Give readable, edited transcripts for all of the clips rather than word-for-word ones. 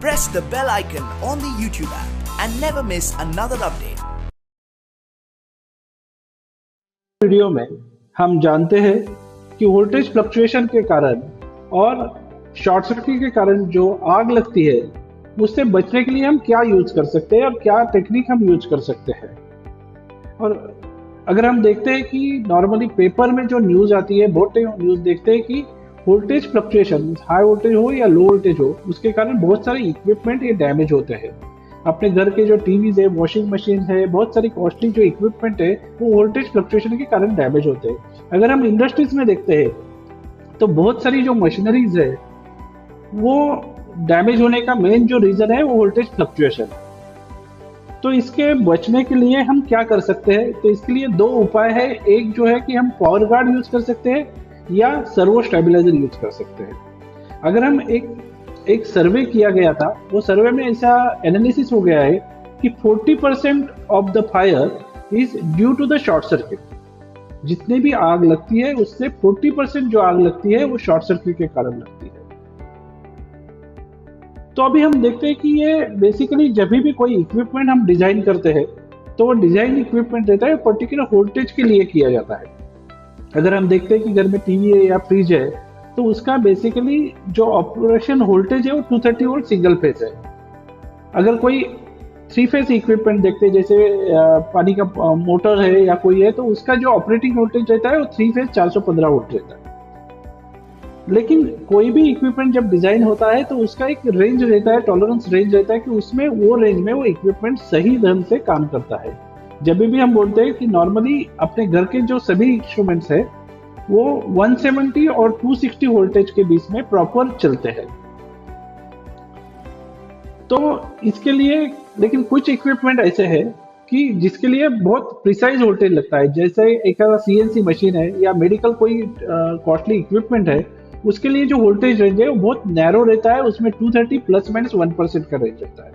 Press the bell icon on the YouTube app and never miss another update. Video में हम जानते हैं कि वोल्टेज फ्लक्चुएशन के कारण और शॉर्ट सर्किट के कारण जो आग लगती है उससे बचने के लिए हम क्या यूज कर सकते हैं और क्या टेक्निक हम यूज कर सकते हैं। और अगर हम देखते हैं कि नॉर्मली पेपर में जो न्यूज आती है, बहुत टाइम न्यूज देखते हैं कि वोल्टेज फ्लक्चुएशन, हाई वोल्टेज हो या लो वोल्टेज हो, उसके कारण बहुत सारे इक्विपमेंट ये डैमेज होते हैं। अपने घर के जो टीवीज है, वॉशिंग मशीन है, बहुत सारी कॉस्टली जो इक्विपमेंट है वो वोल्टेज फ्लक्चुएशन के कारण डैमेज होते हैं। अगर हम इंडस्ट्रीज में देखते हैं तो बहुत सारी जो मशीनरीज है वो डैमेज होने का मेन जो रीजन है वो वोल्टेज फ्लक्चुएशन। तो इसके बचने के लिए हम क्या कर सकते हैं? तो इसके लिए दो उपाय है। एक जो है कि हम पावर गार्ड यूज कर सकते हैं या सर्वो स्टेबलाइजर यूज कर सकते हैं। अगर हम एक सर्वे किया गया था, वो सर्वे में ऐसा एनालिसिस हो गया है कि 40% of the fire is due to the short circuit. जितनी भी आग लगती है उससे 40% जो आग लगती है वो शॉर्ट सर्किट के कारण लगती है। तो अभी हम देखते हैं कि ये बेसिकली जब भी कोई इक्विपमेंट हम डिजाइन करते हैं तो वो डिजाइन इक्विपमेंट रहता है पर्टिकुलर वोल्टेज के लिए किया जाता है। अगर हम देखते हैं कि घर में टीवी है या फ्रिज है तो उसका बेसिकली जो ऑपरेशन वोल्टेज है वो 230 वोल्ट सिंगल फेज है। अगर कोई 3 फेज इक्विपमेंट देखते हैं, जैसे पानी का मोटर है या कोई है, तो उसका जो ऑपरेटिंग वोल्टेज रहता है वो 3 फेज 415 वोल्ट रहता है। लेकिन कोई भी इक्विपमेंट जब डिजाइन होता है तो उसका एक रेंज रहता है, टॉलरेंस रेंज रहता है कि उसमें वो रेंज में वो इक्विपमेंट सही ढंग से काम करता है। जब भी हम बोलते हैं कि नॉर्मली अपने घर के जो सभी इंस्ट्रूमेंट्स है वो 170 और 260 वोल्टेज के बीच में प्रॉपर चलते हैं। तो इसके लिए लेकिन कुछ इक्विपमेंट ऐसे है कि जिसके लिए बहुत प्रिसाइज वोल्टेज लगता है। जैसे एक सीएनसी मशीन है या मेडिकल कोई कॉस्टली इक्विपमेंट है, उसके लिए जो वोल्टेज रेंज है वो बहुत नैरो रहता है, उसमें 230 प्लस माइनस 1% का रेंज रहता है।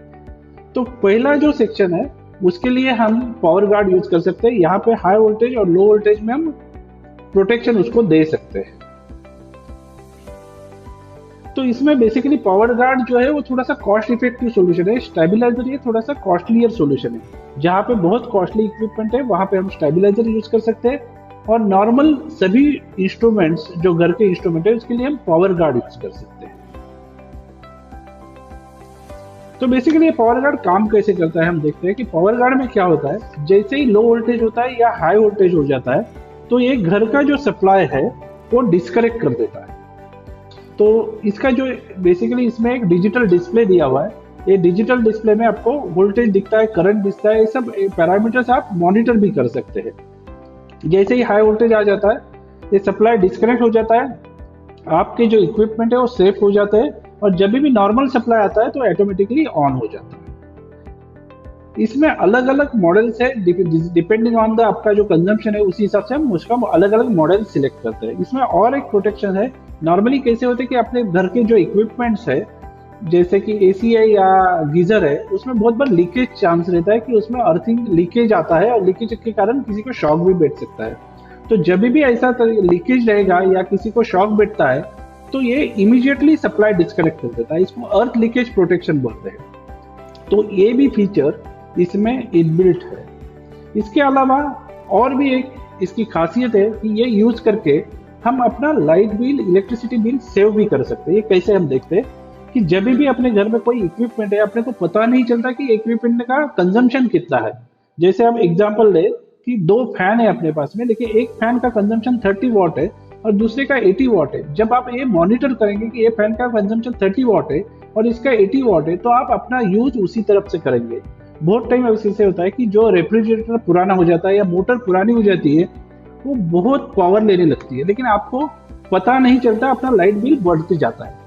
तो पहला जो सेक्शन है उसके लिए हम पावर गार्ड यूज कर सकते हैं। यहाँ पे हाई वोल्टेज और लो वोल्टेज में हम प्रोटेक्शन उसको दे सकते हैं। तो इसमें बेसिकली पावर गार्ड जो है वो थोड़ा सा कॉस्ट इफेक्टिव सॉल्यूशन है। स्टेबलाइजर ये थोड़ा सा कॉस्टलियर सॉल्यूशन है। जहाँ पे बहुत कॉस्टली इक्विपमेंट है वहां पे हम स्टेबलाइजर यूज कर सकते हैं, और नॉर्मल सभी इंस्ट्रूमेंट्स जो घर के इंस्ट्रूमेंट है उसके लिए हम पावर गार्ड यूज कर सकते हैं। तो बेसिकली ये पावर गार्ड काम कैसे करता है हम देखते हैं कि पावर गार्ड में क्या होता है। जैसे ही लो वोल्टेज होता है या हाई वोल्टेज हो जाता है तो ये घर का जो सप्लाई है वो डिस्कनेक्ट कर देता है। तो इसका जो बेसिकली इसमें एक डिजिटल डिस्प्ले दिया हुआ है। ये डिजिटल डिस्प्ले में आपको वोल्टेज दिखता है, करंट दिखता है, ये सब पैरामीटर्स आप मॉनिटर भी कर सकते हैं। जैसे ही हाई वोल्टेज आ जाता है ये सप्लाई डिस्कनेक्ट हो जाता है, आपके जो इक्विपमेंट है वो सेफ हो जाते हैं, और जब भी नॉर्मल सप्लाई आता है तो ऑटोमेटिकली ऑन हो जाता है। इसमें अलग अलग मॉडल्स है, डिपेंडिंग ऑन द आपका जो कंजम्पशन है उसी हिसाब से हम उसका अलग अलग मॉडल सिलेक्ट करते हैं। इसमें और एक प्रोटेक्शन है। नॉर्मली कैसे होते हैं कि अपने घर के जो इक्विपमेंट्स है जैसे कि एसी है या गीजर है, उसमें बहुत बार लीकेज चांस रहता है कि उसमें अर्थिंग लीकेज आता है और लीकेज के कारण किसी को शॉक भी बैठ सकता है। तो जब भी ऐसा लीकेज रहेगा या किसी को शॉक बैठता है तो ये इमीडिएटली सप्लाई डिस्कनेक्ट कर देता है। इसको अर्थ लीकेज प्रोटेक्शन बोलते हैं। तो ये भी फीचर इसमें इनबिल्ट है। इसके अलावा और भी एक इसकी खासियत है कि ये यूज करके हम अपना light bill, electricity bill save भी कर सकते हैं। ये कैसे हम देखते हैं कि जब भी अपने घर में कोई इक्विपमेंट है अपने को पता नहीं चलता कि इक्विपमेंट का कंजम्पशन कितना है। जैसे हम एग्जांपल ले कि 2 फैन है अपने पास में, लेकिन एक फैन का कंजम्पशन 30 वॉट है और दूसरे का 80 वॉट है। जब आप ये मॉनिटर करेंगे कि ये फैन का कंजम्पशन 30 वॉट है और इसका 80 वॉट है तो आप अपना यूज उसी तरफ से करेंगे। बहुत टाइम ऐसे होता है कि जो रेफ्रिजरेटर पुराना हो जाता है या मोटर पुरानी हो जाती है वो बहुत पावर लेने लगती है, लेकिन आपको पता नहीं चलता, अपना लाइट बिल बढ़ते जाता है।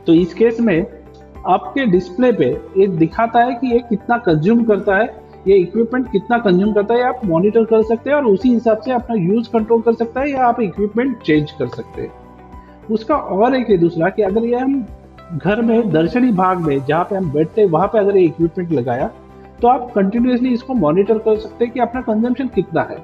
तो इस केस में आपके डिस्प्ले पे ये दिखाता है कि ये कितना कंज्यूम करता है, ये इक्विपमेंट कितना कंज्यूम करता है। आप मॉनिटर कर सकते हैं और उसी हिसाब से अपना यूज कंट्रोल कर सकता है या आप इक्विपमेंट चेंज कर सकते हैं। उसका और एक है दूसरा कि अगर ये हम घर में दर्शनी भाग में जहाँ पे हम बैठते हैं वहां पे अगर ये इक्विपमेंट लगाया तो आप कंटिन्यूसली इसको मॉनिटर कर सकते हैं कि अपना कंजम्पशन कितना है।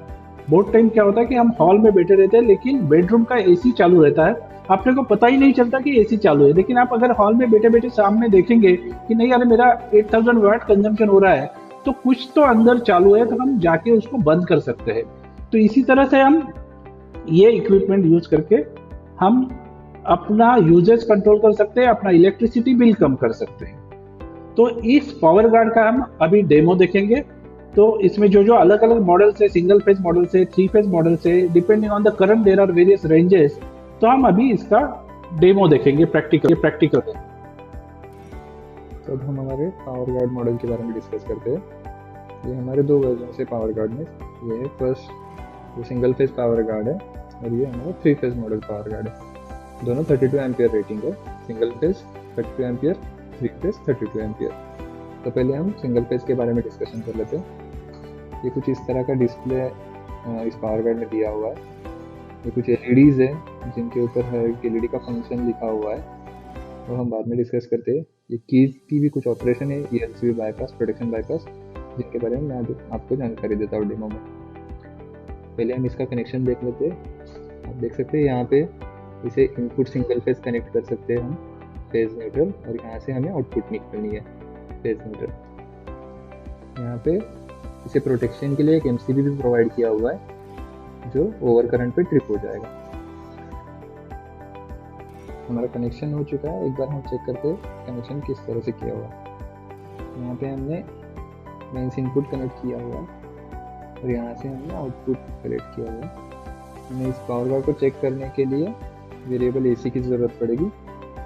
बहुत टाइम क्या होता है कि हम हॉल में बैठे रहते हैं लेकिन बेडरूम का एसी चालू रहता है अपने को पता ही नहीं चलता कि एसी चालू है। लेकिन आप अगर हॉल में बैठे बैठे सामने देखेंगे कि नहीं यार मेरा 8000 वाट कंजम्पशन हो रहा है, तो कुछ तो अंदर चालू है, तो हम जाके उसको बंद कर सकते हैं। तो इसी तरह से हम ये इक्विपमेंट यूज करके हम अपना यूजेज कंट्रोल कर सकते हैं, अपना इलेक्ट्रिसिटी बिल कम कर सकते हैं। तो इस पावर गार्ड का हम अभी डेमो देखेंगे। तो इसमें जो जो अलग अलग मॉडल्स है, सिंगल फेज मॉडल्स है, 3 फेज मॉडल्स है, depending on the current there are various ranges. तो हम अभी इसका डेमो देखेंगे प्रैक्टिकल। तो अब हम हमारे पावर गार्ड मॉडल के बारे में डिस्कस करते हैं। ये हमारे 2 वर्जन से पावर गार्ड में, ये है फर्स्ट जो सिंगल फेज पावर गार्ड है, और ये हमारा 3 फेज मॉडल पावर गार्ड है। दोनों 32 एम्पियर रेटिंग है, single phase 32 ampere, 3 phase 32 ampere. तो पहले हम सिंगल फेज के बारे में डिस्कशन कर लेते हैं। ये कुछ इस तरह का डिस्प्ले इस पावर गार्ड में दिया हुआ है। ये कुछ एलईडीज है जिनके ऊपर हर एलईडी का फंक्शन लिखा हुआ है, और हम बाद में डिस्कस करते हैं। ये कीज की भी कुछ ऑपरेशन है, ELCB बाईपास, प्रोटेक्शन बाईपास, जिनके बारे में मैं आपको जानकारी देता हूँ डेमो में। पहले हम इसका कनेक्शन देख लेते हैं। आप देख सकते हैं यहाँ पे इसे इनपुट सिंगल फेज कनेक्ट कर सकते हैं हम, फेज न्यूट्रल, और यहाँ से हमें आउटपुट निकालनी है फेज न्यूट्रल। यहाँ पे इसे प्रोटेक्शन के लिए एक MCB भी प्रोवाइड किया हुआ है जो ओवर करंट पे ट्रिप हो जाएगा। हमारा कनेक्शन हो चुका है। एक बार हम चेक करते हैं कनेक्शन किस तरह से किया हुआ है। यहाँ पे हमने मेंस इनपुट कनेक्ट किया हुआ है, और यहाँ से हमने आउटपुट कनेक्ट किया हुआ है। हमें इस पावर गार्ड को चेक करने के लिए वेरिएबल AC की ज़रूरत पड़ेगी।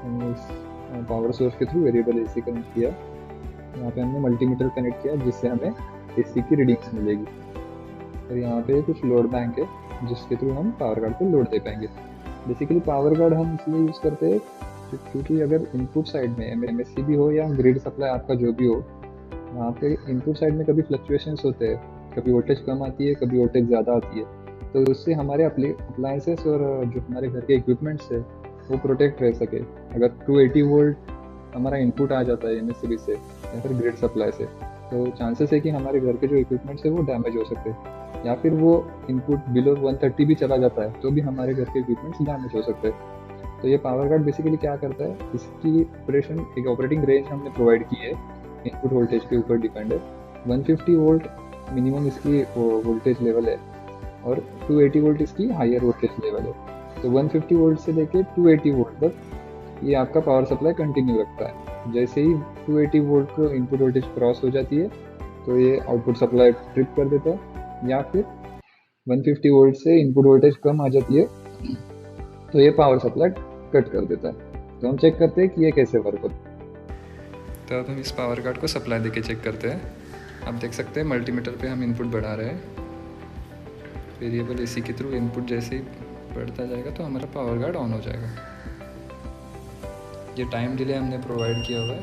हमने इस पावर सोर्स के थ्रू वेरिएबल AC कनेक्ट किया। यहाँ पे हमने मल्टीमीटर कनेक्ट किया जिससे हमें AC की रीडिंग्स मिलेगी, और यहाँ पे कुछ लोड बैंक है जिसके थ्रू हम पावर गार्ड को लोड दे पाएंगे। बेसिकली पावर गार्ड हम इसलिए यूज़ करते हैं क्योंकि अगर इनपुट साइड में MSCB हो या ग्रिड सप्लाई आपका जो भी हो, वहाँ पे इनपुट साइड में कभी फ्लक्चुएशंस होते हैं, कभी वोल्टेज कम आती है, कभी वोल्टेज ज़्यादा आती है। तो उससे हमारे अप्लायंसेस और जो हमारे घर के इक्विपमेंट्स है वो प्रोटेक्ट रह सके। अगर 280 वोल्ट हमारा इनपुट आ जाता है MSCB से या फिर ग्रिड सप्लाई से, तो चांसेस है कि हमारे घर के जो इक्विपमेंट्स है वो डैमेज हो सकते हैं, या फिर वो इनपुट बिलो 130 भी चला जाता है तो भी हमारे घर के इक्विपमेंट्स डैमेज हो सकते हैं। तो ये पावर गार्ड बेसिकली क्या करता है, इसकी ऑपरेशन एक ऑपरेटिंग रेंज हमने प्रोवाइड की है, इनपुट वोल्टेज के ऊपर डिपेंड है। 150 वोल्ट मिनिमम इसकी वोल्टेज लेवल है, और 280 वोल्ट इसकी हायर वोल्टेज लेवल है। तो 150 वोल्ट से लेके 280 वोल्ट तक ये आपका पावर सप्लाई कंटिन्यू रखता है। जैसे ही 280 वोल्ट को इनपुट वोल्टेज क्रॉस हो जाती है तो ये आउटपुट सप्लाई ट्रिप कर देता है, या फिर 150 वोल्ट से इनपुट वोल्टेज कम आ जाती है तो ये पावर सप्लाई कट कर देता है। तो हम चेक करते हैं कि ये कैसे वर्क होता है। तो अब हम इस पावर गार्ड को सप्लाई देके चेक करते हैं। आप देख सकते हैं मल्टीमीटर पे हम इनपुट बढ़ा रहे हैं। वेरिएबल AC के थ्रू इनपुट जैसे ही बढ़ता जाएगा तो हमारा पावर गार्ड ऑन हो जाएगा। ये टाइम डिले हमने प्रोवाइड किया हुआ है।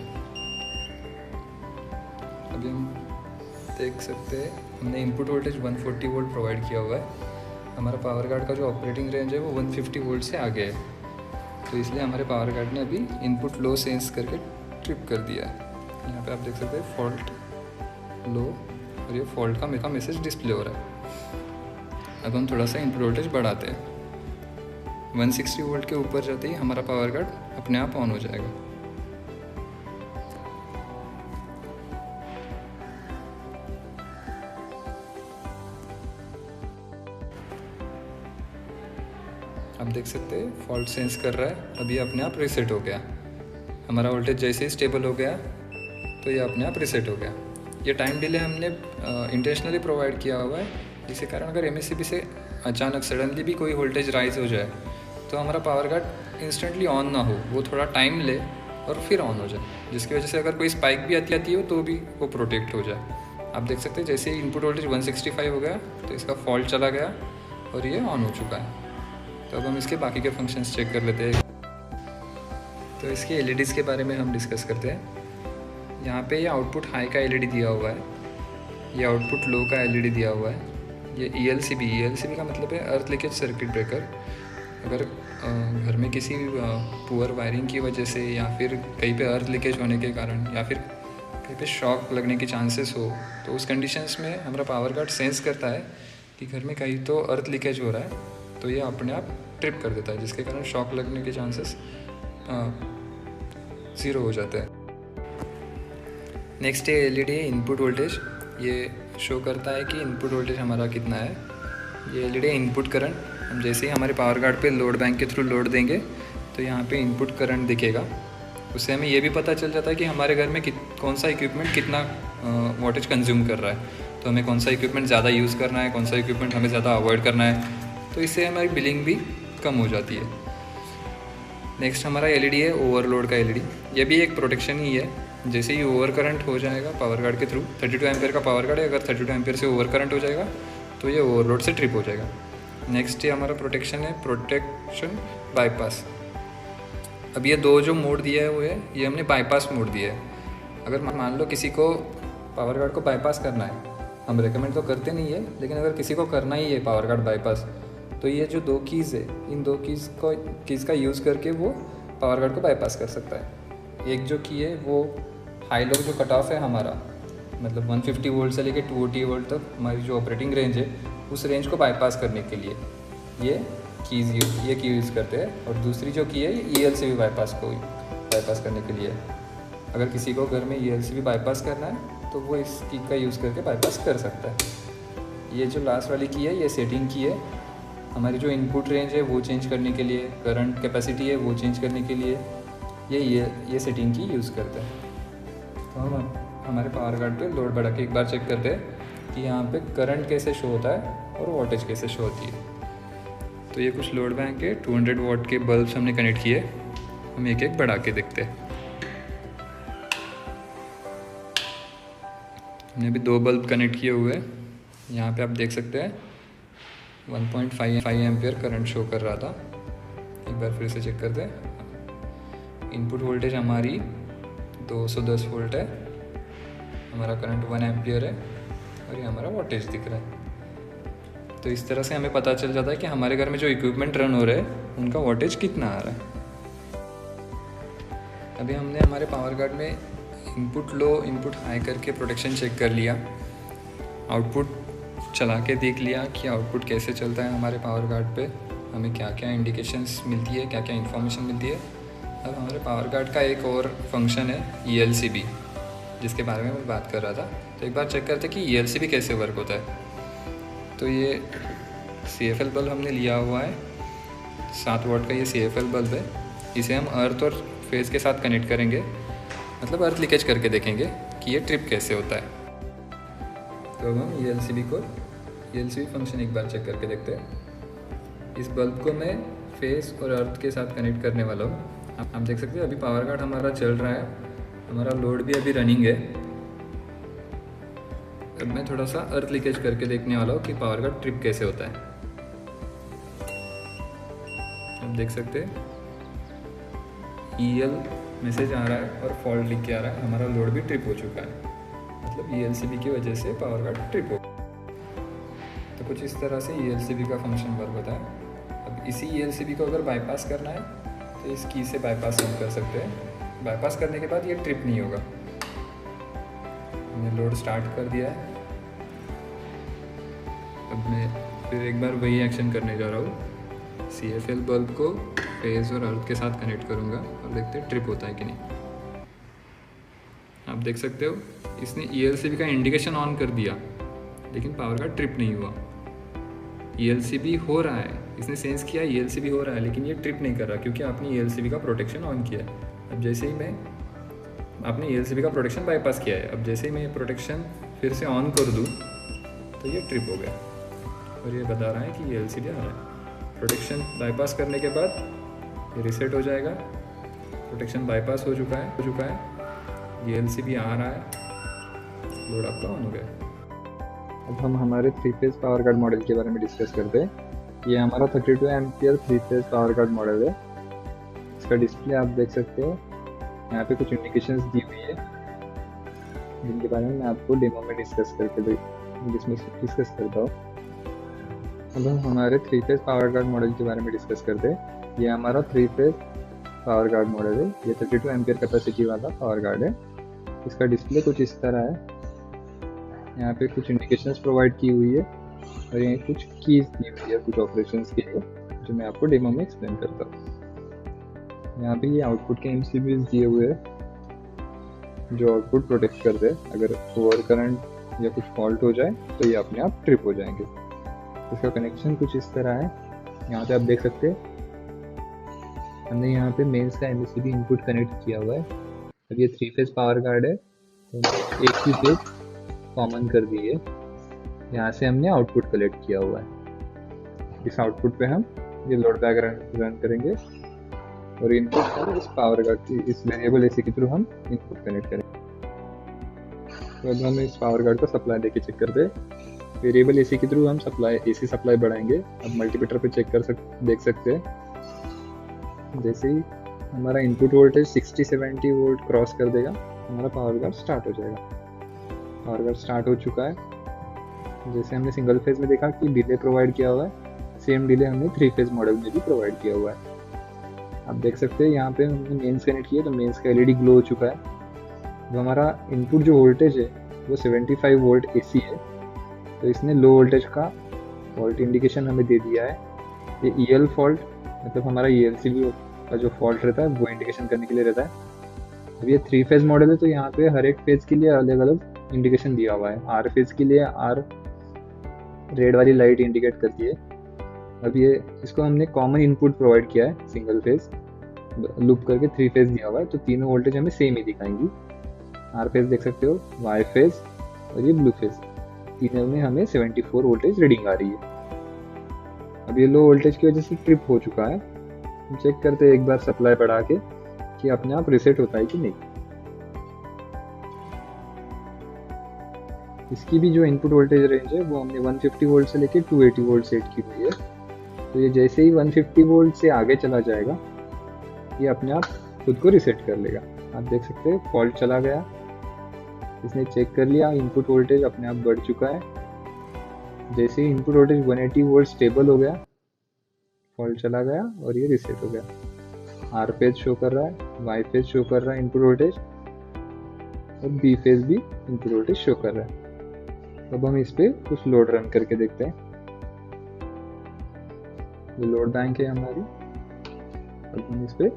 अभी हम देख सकते हैं हमने इनपुट वोल्टेज 140 वोल्ट प्रोवाइड किया हुआ है। हमारा पावर गार्ड का जो ऑपरेटिंग रेंज है वो 150 वोल्ट से आगे है, तो इसलिए हमारे पावर गार्ड ने अभी इनपुट लो सेंस करके ट्रिप कर दिया है। यहाँ पे आप देख सकते हैं फॉल्ट लो, और ये फॉल्ट का मैसेज डिस्प्ले हो रहा है। अब हम थोड़ा सा इनपुट वोल्टेज बढ़ाते हैं। 160 वोल्ट के ऊपर जाते ही हमारा पावर गार्ड अपने आप ऑन हो जाएगा। आप देख सकते हैं फॉल्ट सेंस कर रहा है, अभी अपने आप रीसेट हो गया। हमारा वोल्टेज जैसे ही स्टेबल हो गया तो ये अपने आप रीसेट हो गया। ये टाइम डिले हमने इंटेंशनली प्रोवाइड किया हुआ है, जिसके कारण अगर MSCB से अचानक सडनली भी कोई वोल्टेज राइज हो जाए तो हमारा पावर गार्ड इंस्टेंटली ऑन ना हो, वो थोड़ा टाइम ले और फिर ऑन हो जाए, जिसकी वजह से अगर कोई स्पाइक भी आती हो तो भी वो प्रोटेक्ट हो जाए। आप देख सकते हैं जैसे ही इनपुट वोल्टेज 165 हो गया तो इसका फॉल्ट चला गया और ये ऑन हो चुका है। तो अब हम इसके बाकी के फंक्शंस चेक कर लेते हैं। तो इसके LEDs के बारे में हम डिस्कस करते हैं। यहाँ पे ये आउटपुट हाई का LED दिया हुआ है, ये आउटपुट लो का LED दिया हुआ है। ये ELCB का मतलब है अर्थ लीकेज सर्किट ब्रेकर। अगर घर में किसी पुअर वायरिंग की वजह से या फिर कहीं पे अर्थ लीकेज होने के कारण या फिर कहीं पे शॉक लगने के चांसेस हो, तो उस कंडीशंस में हमारा पावर गार्ड सेंस करता है कि घर में कहीं तो अर्थ लीकेज हो रहा है, तो ये अपने आप ट्रिप कर देता है, जिसके कारण शॉक लगने के चांसेस 0 हो जाते हैं। नेक्स्ट है LED इनपुट वोल्टेज। ये शो करता है कि इनपुट वोल्टेज हमारा कितना है। ये LED इनपुट करंट, हम जैसे ही हमारे पावर कार्ड पे लोड बैंक के थ्रू लोड देंगे तो यहाँ पे इनपुट करंट दिखेगा। उससे हमें ये भी पता चल जाता है कि हमारे घर में कौन सा इक्विपमेंट कितना वोल्टेज कंज्यूम कर रहा है, तो हमें कौन सा इक्विपमेंट ज़्यादा यूज़ करना है, कौन सा इक्विपमेंट हमें ज़्यादा अवॉइड करना है, तो इससे हमारी बिलिंग भी कम हो जाती है। नेक्स्ट हमारा LED है ओवरलोड का LED। ये भी एक प्रोटेक्शन ही है। जैसे ही ओवर करंट हो जाएगा पावर कार्ड के थ्रू, 32 एम्पेयर का पावर कार्ड है, अगर 32 एम्पेयर से ओवर करंट हो जाएगा तो ये ओवरलोड से ट्रिप हो जाएगा। नेक्स्ट ये हमारा प्रोटेक्शन है प्रोटेक्शन बाईपास। अब ये दो जो मोड दिया है वो है, ये हमने बाईपास मोड दिया है। अगर मान लो किसी को पावर कार्ड को बाईपास करना है, हम रेकमेंड तो करते नहीं है, लेकिन अगर किसी को करना ही है पावर कार्ड बाईपास, तो ये जो 2 कीज़ है, इन 2 कीज़ का यूज़ करके वो पावर कार्ड को बाईपास कर सकता है। एक जो की है वो हाई लो जो कट ऑफ है हमारा, मतलब 150 वोल्ट से लेकर 280 वोल्ट तक हमारी जो ऑपरेटिंग रेंज है, उस रेंज को बाईपास करने के लिए ये की यूज़ करते हैं। और दूसरी जो की है ये ELCB बाईपास करने के लिए। अगर किसी को घर में ELCB बाईपास करना है तो वो इस की का यूज़ करके बाईपास कर सकता है। ये जो लास्ट वाली की है ये सेटिंग की है, हमारी जो इनपुट रेंज है वो चेंज करने के लिए, करंट कैपेसिटी है वो चेंज करने के लिए ये सेटिंग की यूज़ करते हैं। तो हम हमारे पावर कार्ड पे लोड बढ़ा के एक बार चेक करते हैं कि यहाँ पे करंट कैसे शो होता है और वोल्टेज कैसे शो होती है। तो ये कुछ लोड बैंक के 200 वाट के बल्ब हमने कनेक्ट किए, हम एक एक बढ़ा के देखते हैं। हमने अभी 2 बल्ब कनेक्ट किए हुए हैं। यहाँ पे आप देख सकते हैं 1.5 एम्पियर करंट शो कर रहा था। एक बार फिर से चेक करते हैं। इनपुट वोल्टेज हमारी 210 वोल्ट है, हमारा करंट 1 एम्पियर है और ये हमारा वोल्टेज दिख रहा है। तो इस तरह से हमें पता चल जाता है कि हमारे घर में जो इक्विपमेंट रन हो रहे हैं उनका वोल्टेज कितना आ रहा है। अभी हमने हमारे पावर कार्ड में इनपुट लो इनपुट हाई करके प्रोटेक्शन चेक कर लिया, आउटपुट चला के देख लिया कि आउटपुट कैसे चलता है हमारे पावर कार्ड पे, हमें क्या क्या इंडिकेशंस मिलती है, क्या क्या इन्फॉर्मेशन मिलती है। अब हमारे पावर कार्ड का एक और फंक्शन है ELCB, जिसके बारे में मैं बात कर रहा था। तो एक बार चेक करते कि ELCB कैसे वर्क होता है। तो ये CFL बल्ब हमने लिया हुआ है, 7 वाट का ये CFL बल्ब है। इसे हम अर्थ और फेज़ के साथ कनेक्ट करेंगे, मतलब अर्थ लीकेज करके देखेंगे कि ये ट्रिप कैसे होता है। तो अब हम ELCB फंक्शन एक बार चेक करके देखते हैं। इस बल्ब को मैं फेस और अर्थ के साथ कनेक्ट करने वाला हूँ। आप देख सकते हैं अभी पावर कार्ड हमारा चल रहा है, हमारा लोड भी अभी रनिंग है। अब मैं थोड़ा सा अर्थ लीकेज करके देखने वाला हूँ कि पावर कार्ड ट्रिप कैसे होता है। आप देख सकते हैं EL मैसेज आ रहा है और फॉल्ट लिख के आ रहा है, हमारा लोड भी ट्रिप हो चुका है, मतलब ELCB की वजह से पावर कार्ड ट्रिप हो। तो कुछ इस तरह से ELCB का फंक्शन वर्क होता है। अब इसी ELCB को अगर बाईपास करना है तो इस की से बाईपास हम कर सकते हैं। बाईपास करने के बाद ये ट्रिप नहीं होगा। हमने लोड स्टार्ट कर दिया है। अब मैं फिर एक बार वही एक्शन करने जा रहा हूँ। CFL बल्ब को फेज और अर्थ के साथ कनेक्ट करूँगा और देखते हैं ट्रिप होता है कि नहीं। आप देख सकते हो इसने ELCB का इंडिकेशन ऑन कर दिया, लेकिन पावर कार्ड ट्रिप नहीं हुआ। ELCB हो रहा है, इसने सेंस किया ELCB हो रहा है, लेकिन ये ट्रिप नहीं कर रहा क्योंकि आपने ELCB का प्रोटेक्शन ऑन किया है। अब जैसे ही आपने ELCB का प्रोटेक्शन बाईपास किया है, अब जैसे ही मैं ये प्रोटेक्शन फिर से ऑन कर दूँ तो ये ट्रिप हो गया और ये बता रहा है कि ELCB आ रहा है। प्रोटेक्शन बाईपास करने के बाद ये रीसेट हो जाएगा। प्रोटेक्शन बाईपास हो चुका है, ELCB आ रहा है, लोड आपका ऑन हो गया। अब हम हमारे 3 फेज पावर कार्ड मॉडल के बारे में डिस्कस करते हैं। ये हमारा 32 ampere 3 phase power card model है। इसका डिस्प्ले आप देख सकते हो, यहाँ पे कुछ इंडिकेशंस दी हुई है जिनके बारे में मैं आपको डेमो में डिस्कस करता हूँ। अब हम हमारे 3 फेज पावर कार्ड मॉडल के बारे में डिस्कस करते हैं। ये हमारा 3 फेज पावर कार्ड मॉडल है। ये 32 एम्पियर कैपेसिटी वाला पावर कार्ड है। इसका डिस्प्ले कुछ इस तरह है। यहाँ पे कुछ इंडिकेशंस प्रोवाइड की हुई है और यहाँ कुछ कीज दी हुई है कुछ ऑपरेशंस के लिए, जो मैं आपको डेमो में एक्सप्लेन करता हूँ। यहाँ पे ये आउटपुट के MCBs दिए हुए हैं जो आउटपुट प्रोटेक्ट करते हैं। अगर ओवर करंट या कुछ फॉल्ट हो जाए तो ये अपने आप ट्रिप हो जाएंगे। इसका कनेक्शन कुछ इस तरह है। यहाँ पे आप देख सकते हैं हमने यहाँ पे मेंस का MCB इनपुट कनेक्ट किया हुआ है। अब ये 3 फेज पावर गार्ड है तो एक ही फेज कॉमन कर दी है। यहाँ से हमने आउटपुट कलेक्ट किया हुआ है। इस आउटपुट पे हम ये लोड डायग्राम रन करेंगे और इनपुट पर इस पावर गार्ड की इस वेरिएबल AC के थ्रू हम इनपुट कनेक्ट करेंगे। तो अब हम इस पावर गार्ड को सप्लाई देके चेक करते हैं। वेरिएबल AC के थ्रू हम AC सप्लाई बढ़ाएंगे। अब मल्टीमीटर पे चेक देख सकते हैं जैसे ही हमारा इनपुट वोल्टेज 60-70 वोल्ट क्रॉस कर देगा हमारा पावर गार्ड स्टार्ट हो जाएगा। पावर गार्ड स्टार्ट हो चुका है। जैसे हमने सिंगल फेज में देखा कि डिले प्रोवाइड किया हुआ है, सेम डिले हमने 3 फेज मॉडल में भी प्रोवाइड किया हुआ है। आप देख सकते हैं यहाँ पे हमने मेंस कनेक्ट किया तो मेंस का LED ग्लो हो चुका है। जो हमारा इनपुट जो वोल्टेज है वो 75 वोल्ट AC है तो इसने लो वोल्टेज का फॉल्ट इंडिकेशन हमें दे दिया है। ये EL फॉल्ट मतलब हमारा ELCB का जो फॉल्ट रहता है वो इंडिकेशन करने के लिए रहता है। अब ये 3 फेज मॉडल है तो यहाँ पे हर एक फेज के लिए अलग अलग इंडिकेशन दिया हुआ है। R फेज के लिए R रेड वाली लाइट इंडिकेट करती है। अब ये इसको हमने कॉमन इनपुट प्रोवाइड किया है, सिंगल फेज लूप करके 3 फेज दिया हुआ है तो तीनों वोल्टेज हमें सेम ही दिखाएंगी। R फेज देख सकते हो, Y फेज और ये ब्लू फेज, तीनों में हमें 74 वोल्टेज रीडिंग आ रही है। अब ये लो वोल्टेज की वजह से ट्रिप हो चुका है। हम चेक करते हैं एक बार सप्लाई बढ़ा के कि अपने आप रिसेट होता है कि नहीं। इसकी भी जो इनपुट वोल्टेज रेंज है वो हमने 150 वोल्ट से लेके 280 वोल्ट सेट की हुई है। तो ये जैसे ही 150 वोल्ट से आगे चला जाएगा ये अपने आप खुद को रिसेट कर लेगा। आप देख सकते हैं फॉल्ट चला गया, इसने चेक कर लिया, इनपुट वोल्टेज अपने आप बढ़ चुका है। जैसे ही इनपुट वोल्टेज 180 वोल्ट स्टेबल हो गया फॉल्ट चला गया और ये रिसेट हो गया। R फेज शो कर रहा है, Y फेज शो कर रहा है इनपुट वोल्टेज और B फेज भी इनपुट वोल्टेज शो कर रहा है। अब हम इस पे कुछ लोड रन करके देखते हैं। ये लोड बैंक है हमारी। अब हम इस पे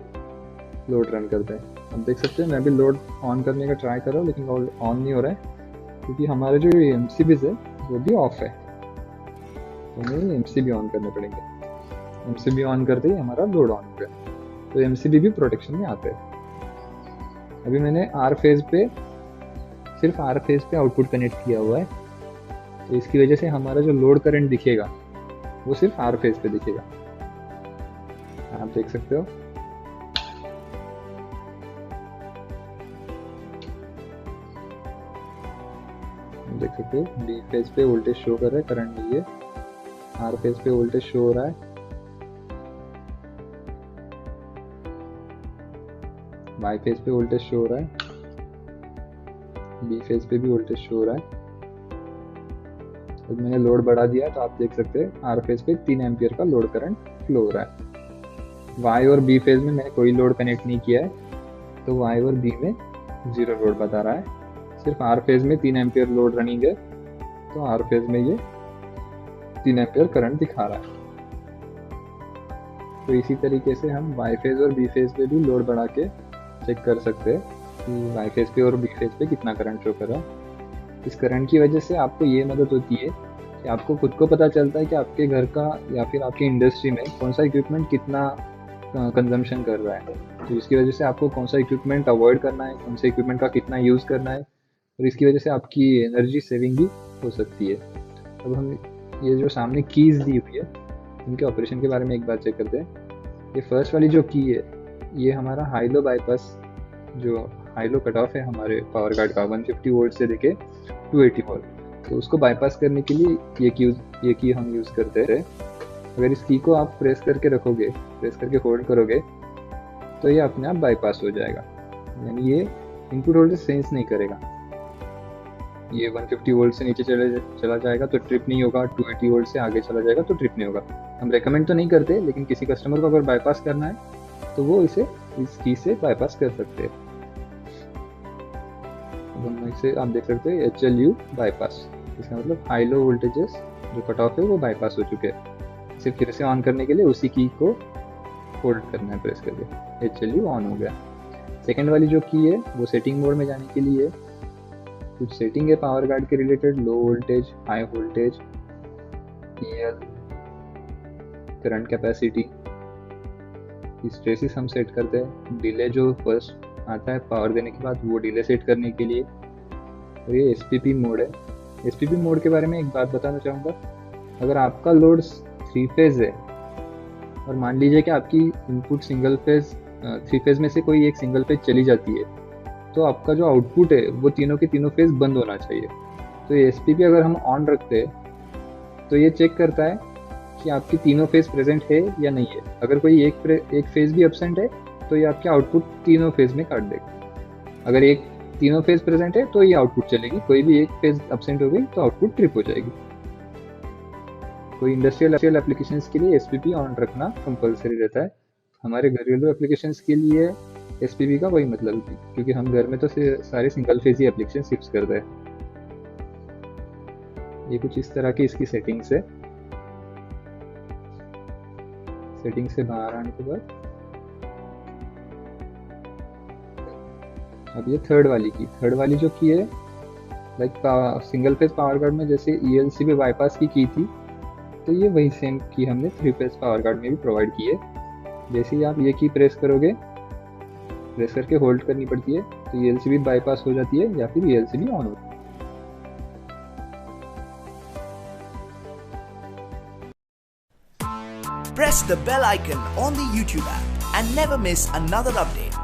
लोड रन करते हैं। अब देख सकते हैं मैं भी लोड ऑन करने का ट्राई कर रहा हूँ लेकिन लोड ऑन नहीं हो रहा है क्योंकि हमारे जो MCBs है वो भी ऑफ है। तो हमें MCB ऑन करने पड़ेंगे। MCB ऑन करते ही हमारा लोड ऑन हो गया तो MCB भी प्रोटेक्शन में आते हैं। अभी मैंने R फेज पे सिर्फ R फेज पे आउटपुट कनेक्ट किया हुआ है तो इसकी वजह से हमारा जो लोड करंट दिखेगा वो सिर्फ R फेज पे दिखेगा। आप देख सकते हो देख सकते हो B फेज पे वोल्टेज शो कर रहा है, करंट नहीं है। R फेज पे वोल्टेज शो हो रहा है, Y फेज पे वोल्टेज शो हो रहा है, B फेज पे भी वोल्टेज शो हो रहा है। जब मैंने लोड बढ़ा दिया तो आप देख सकते हैं R फेज पे 3 एम्पियर का लोड करंट फ्लो हो रहा है। Y और B फेज में मैंने कोई लोड कनेक्ट नहीं किया है तो Y और B में 0 लोड बता रहा है। सिर्फ R फेज में 3 एम्पियर लोड रनिंग है तो R फेज में ये 3 एम्पियर करंट दिखा रहा है। तो इसी तरीके से हम Y फेज और B फेज पे भी लोड बढ़ा के चेक कर सकते हैं कि Y फेज पे और B फेज पे कितना करंट शो कर रहा है। इस करंट की वजह से आपको ये मदद होती है कि आपको खुद को पता चलता है कि आपके घर का या फिर आपकी इंडस्ट्री में कौन सा इक्विपमेंट कितना कंजम्पशन कर रहा है। तो इसकी वजह से आपको कौन सा इक्विपमेंट अवॉइड करना है, कौन से इक्विपमेंट का कितना यूज़ करना है और इसकी वजह से आपकी एनर्जी सेविंग भी हो सकती है। अब हम ये जो सामने कीज़ दी हुई है इनके ऑपरेशन के बारे में एक बार चेक करते हैं। ये फर्स्ट वाली जो की है ये हमारा हाई लो बाईपास जो हाई लो कट ऑफ है हमारे पावर गार्ड का 150 वोल्ट से लेके 280 वोल्ट, तो उसको बाईपास करने के लिए ये की हम यूज़ करते हैं। अगर इस की को आप प्रेस करके रखोगे, प्रेस करके होल्ड करोगे तो ये अपने आप बाईपास हो जाएगा, यानी ये इनपुट वोल्टेज सेंस नहीं करेगा। ये 150 वोल्ट से नीचे चला जाएगा तो ट्रिप नहीं होगा, 280 वोल्ट से आगे चला जाएगा तो ट्रिप नहीं होगा। हम रेकमेंड तो नहीं करते लेकिन किसी कस्टमर को अगर बाईपास करना है तो वो इसे इस की से बाईपास कर सकते हैं। इसे आप देख सकते हैं HLU बाईपास, इसका मतलब हाई लो वोल्टेजेस जो कट ऑफ है वो बाईपास हो चुके हैं। इसे फिर से ऑन करने के लिए उसी की को होल्ड करना है प्रेस करके। ये चलिए ऑन हो गया। सेकंड वाली जो की है वो सेटिंग मोड में जाने के लिए कुछ सेटिंग है पावर गार्ड के related, low voltage, high voltage, EL, current capacity, stresses हम सेट करते हैं, डिले जो फर्स्ट आता है पावर देने के बाद वो डिले सेट करने के लिए, और ये SPP मोड है। SPP मोड के बारे में एक बात बताना चाहूँगा, अगर आपका लोड 3 फेज है और मान लीजिए कि आपकी इनपुट सिंगल फेज 3 फेज में से कोई एक सिंगल फेज चली जाती है, तो आपका जो आउटपुट है वो तीनों के तीनों फेज बंद होना चाहिए। तो ये SPP अगर हम ऑन रखते हैं तो ये चेक करता है कि आपकी तीनों फेज प्रेजेंट है या नहीं है। अगर कोई एक फेज भी एब्सेंट है तो ये आपके आउटपुट तीनों फेज में काट देगा। अगर एक तीनों फेज प्रेजेंट है तो ये आउटपुट चलेगी, कोई भी एक फेज एब्सेंट हो गई तो आउटपुट ट्रिप हो जाएगी। कोई इंडस्ट्रियल एप्लीकेशंस के लिए SPP ऑन रखना कंपलसरी रहता है। हमारे घरेलू एप्लीकेशंस के लिए SPP का कोई मतलब नहीं, क्योंकि हम घर में तो सारे सिंगल फेज ही एप्लीकेशन शिफ्ट करते हैं। ये कुछ इस तरह की इसकी सेटिंग्स है। सेटिंग से बाहर आने के बाद अब ये थर्ड वाली जो की है, like single phase power guard में जैसे ELC पे बाईपास की थी, तो ये वही सेम की हमने 3 फेज पावर गार्ड में भी प्रोवाइड की है। जैसे ही आप ये की प्रेस करोगे, प्रेस करके होल्ड करनी पड़ती है, तो ELC भी बाईपास हो जाती है या फिर ELC भी ऑन होती है। Press the bell icon on the YouTube app and never miss another update.